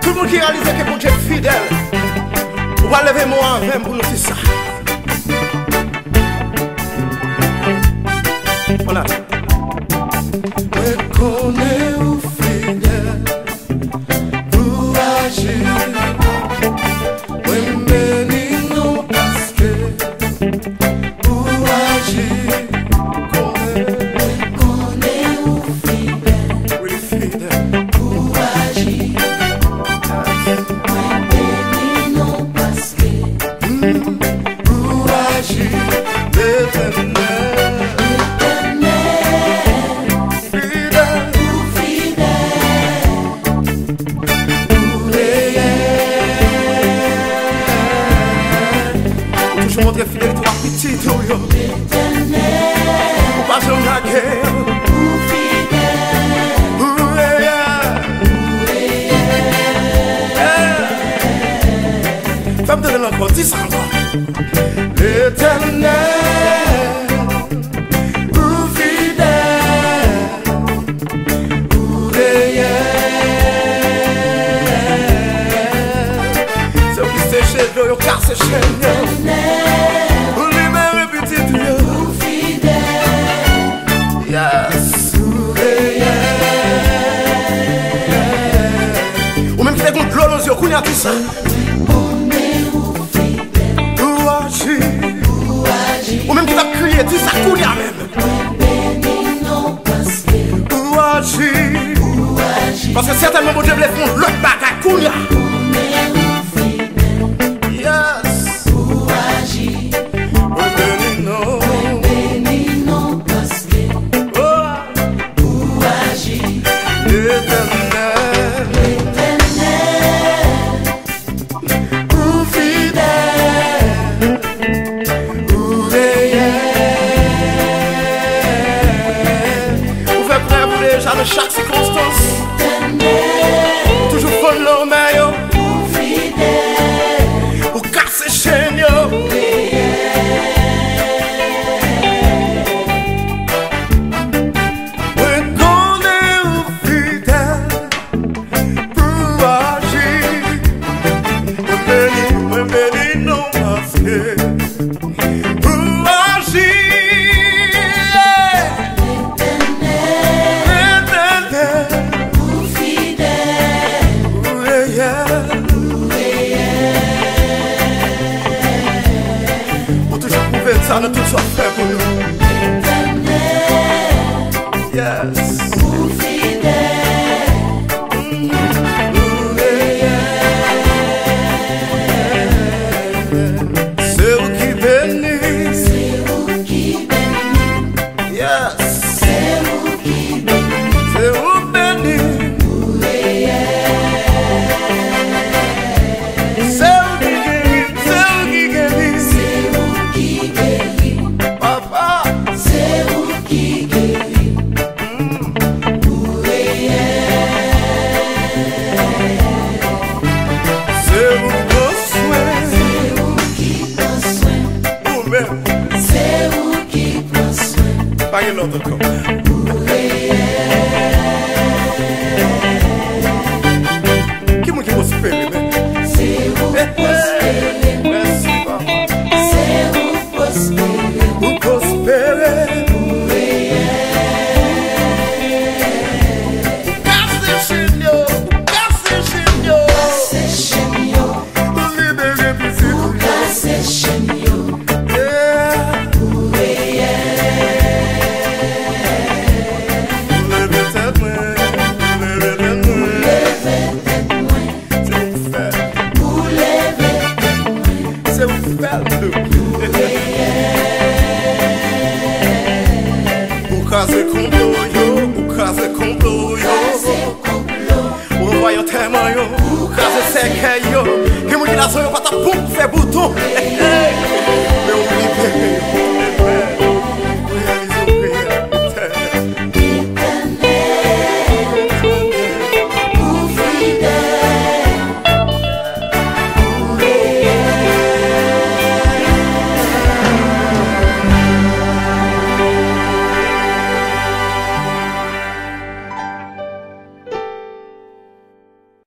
Tout le monde qui réalise que mon Dieu est fidèle, on va lever moi en vain pour nous faire ça. Voilà. Reconnais-vous fidèle pour agir. Oui, mais non parce que pour agir. Reconnais-vous fidèle. Oui, fidèle pour agir. Oui, mais non parce que pour agir. L'éternel. Je montre fidèle toi petit tout yo. Pas jamais la guerre. Ou fidèle. Femme de l'encore, dis ça encore. L'éternel. Ou fidèle. Ou réel. C'est qui séché de yo car c'est chez nous. Ou même qui fait contre l'eau dans les yeux, qu'on y a tout ça. Ou agir. Ou même qui va crier, dis ça, qu'on y a même. Ou agir. Parce que certainement, mon Dieu, les font l'autre bagaille, qu'on y a. Yes. Ou agir. Dans chaque circonstance, toujours follow mayo, ou fidèle, ou casser chaîne yo. Reconnais-vous fidèle pour agir. Me bénis non parce que pour agir. Ça ne tout soit fait pour nous. Yes. Ou fidèle. C'est vous qui bénit. C'est vous qui bénit. Yes. C'est vous qui bénit. C'est vous bénit. C'est vous qui guérit. C'est vous qui guérit. C'est vous qui guérit. Papa. C'est vous qui guérit. C'est vous qui soin. C'est vous qui prend soin. Vous-même. C'est vous qui prend soin. Pas une autre comme. Qui m'a dit prospérer? C'est vous prospérer. Merci papa. C'est vous prospérer. Vous prospérer. Vous réel. Cassez chenio. Cassez chenio. Cassez chenio. Vous libérez plus vite. Vous cassez chenio. Vous réel. Vous levez tête moi. Vous levez tête moi. C'est vous faire. Vous levez tête moi. C'est vous faire tout. Ou casser complot yo, ou casser complot yo. Ou voyons tellement yo, ou casser sec yo. Qui m'a dit la soeur pas ta pompe fait bouton. Mais on libère.